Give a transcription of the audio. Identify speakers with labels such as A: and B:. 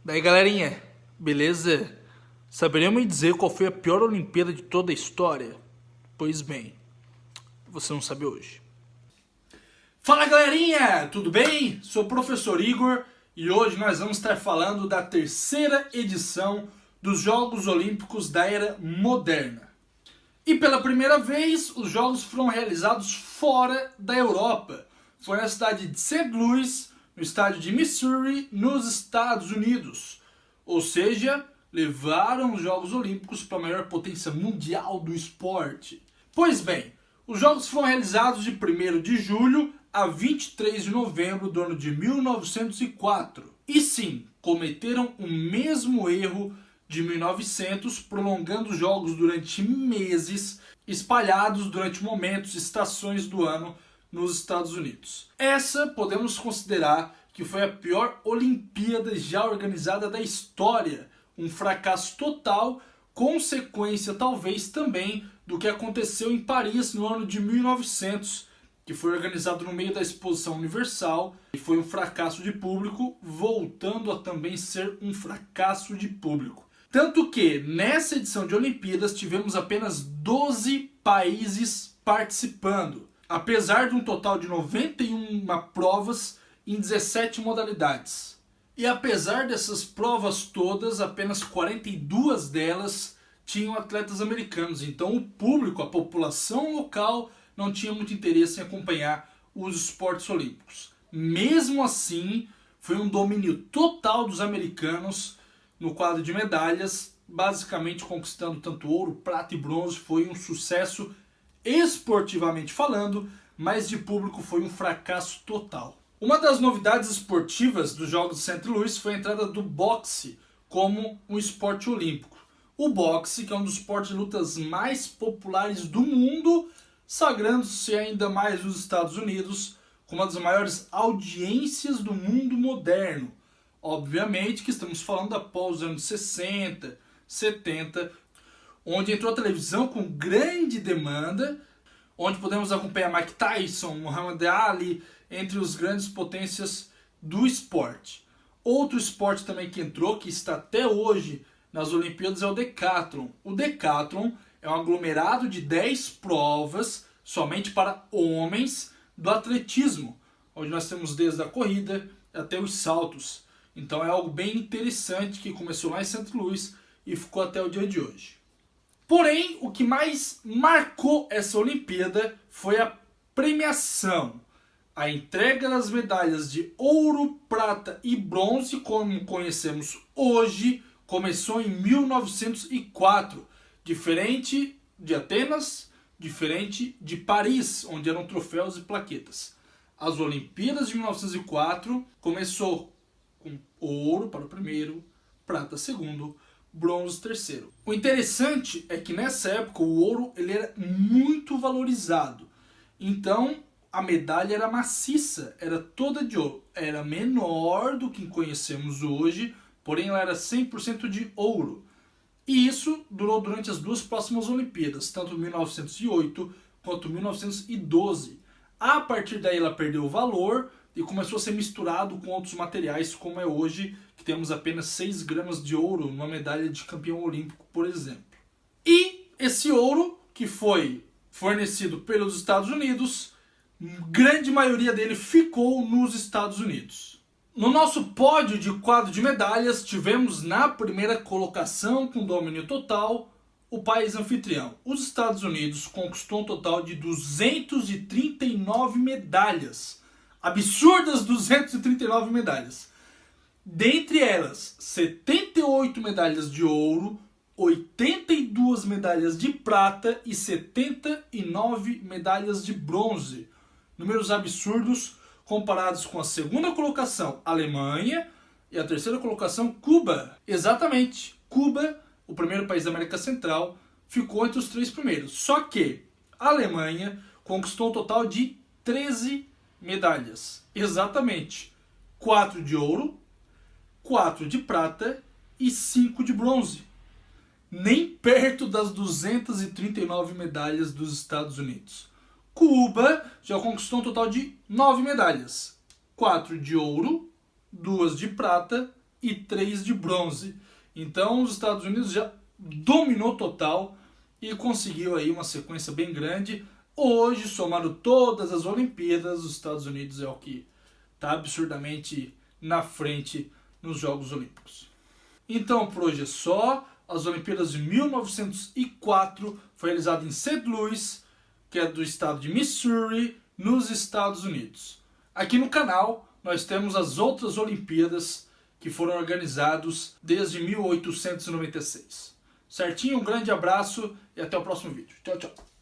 A: Daí galerinha, beleza? Saberiam me dizer qual foi a pior Olimpíada de toda a história? Pois bem, você não sabe hoje. Fala galerinha, tudo bem? Sou o professor Igor e hoje nós vamos estar falando da terceira edição dos Jogos Olímpicos da Era Moderna. E pela primeira vez, os Jogos foram realizados fora da Europa. Foi na cidade de St. Louis, no estádio de Missouri, nos Estados Unidos. Ou seja, levaram os Jogos Olímpicos para a maior potência mundial do esporte. Pois bem, os Jogos foram realizados de 1º de julho a 23 de novembro do ano de 1904. E sim, cometeram o mesmo erro de 1900, prolongando os jogos durante meses, espalhados durante momentos e estações do ano nos Estados Unidos. Essa podemos considerar que foi a pior Olimpíada já organizada da história, um fracasso total, consequência talvez também do que aconteceu em Paris no ano de 1900, que foi organizado no meio da Exposição Universal e foi um fracasso de público, voltando a também ser um fracasso de público. Tanto que, nessa edição de Olimpíadas, tivemos apenas 12 países participando, apesar de um total de 91 provas em 17 modalidades. E apesar dessas provas todas, apenas 42 delas tinham atletas americanos, então o público, a população local, não tinha muito interesse em acompanhar os esportes olímpicos. Mesmo assim, foi um domínio total dos americanos no quadro de medalhas, basicamente conquistando tanto ouro, prata e bronze. Foi um sucesso esportivamente falando, mas de público foi um fracasso total. Uma das novidades esportivas dos Jogos de St. Louis foi a entrada do boxe como um esporte olímpico. O boxe, que é um dos esportes de lutas mais populares do mundo, sagrando-se ainda mais nos Estados Unidos como uma das maiores audiências do mundo moderno. Obviamente que estamos falando após os anos 60, 70, onde entrou a televisão com grande demanda, onde podemos acompanhar Mike Tyson, Muhammad Ali, entre os grandes potências do esporte. Outro esporte também que entrou, que está até hoje nas Olimpíadas, é o Decathlon. O Decathlon é um aglomerado de 10 provas somente para homens do atletismo, onde nós temos desde a corrida até os saltos. Então é algo bem interessante que começou lá em St. Louis e ficou até o dia de hoje. Porém, o que mais marcou essa Olimpíada foi a premiação. A entrega das medalhas de ouro, prata e bronze, como conhecemos hoje, começou em 1904. Diferente de Atenas, diferente de Paris, onde eram troféus e plaquetas. As Olimpíadas de 1904 começou com ouro para o primeiro, prata segundo, bronze terceiro. O interessante é que nessa época o ouro ele era muito valorizado. Então a medalha era maciça, era toda de ouro. Era menor do que conhecemos hoje, porém ela era 100% de ouro. E isso durou durante as duas próximas Olimpíadas, tanto 1908 quanto 1912. A partir daí ela perdeu o valor e começou a ser misturado com outros materiais, como é hoje, que temos apenas 6 gramas de ouro numa medalha de campeão olímpico, por exemplo. E esse ouro, que foi fornecido pelos Estados Unidos, grande maioria dele ficou nos Estados Unidos. No nosso pódio de quadro de medalhas, tivemos na primeira colocação, com domínio total, o país anfitrião. Os Estados Unidos conquistou um total de 239 medalhas. Absurdas 239 medalhas. Dentre elas, 78 medalhas de ouro, 82 medalhas de prata e 79 medalhas de bronze. Números absurdos comparados com a segunda colocação, Alemanha, e a terceira colocação, Cuba. Exatamente, Cuba, o primeiro país da América Central, ficou entre os 3 primeiros. Só que a Alemanha conquistou um total de 13 medalhas. Exatamente, 4 de ouro, 4 de prata e 5 de bronze. Nem perto das 239 medalhas dos Estados Unidos. Cuba já conquistou um total de 9 medalhas. 4 de ouro, 2 de prata e 3 de bronze. Então os Estados Unidos já dominou total e conseguiu aí uma sequência bem grande. Hoje, somando todas as Olimpíadas, os Estados Unidos é o que está absurdamente na frente nos Jogos Olímpicos. Então por hoje é só. As Olimpíadas de 1904 foi realizada em St. Louis, que é do estado de Missouri, nos Estados Unidos. Aqui no canal nós temos as outras Olimpíadas que foram organizadas desde 1896. Certinho? Um grande abraço e até o próximo vídeo. Tchau, tchau.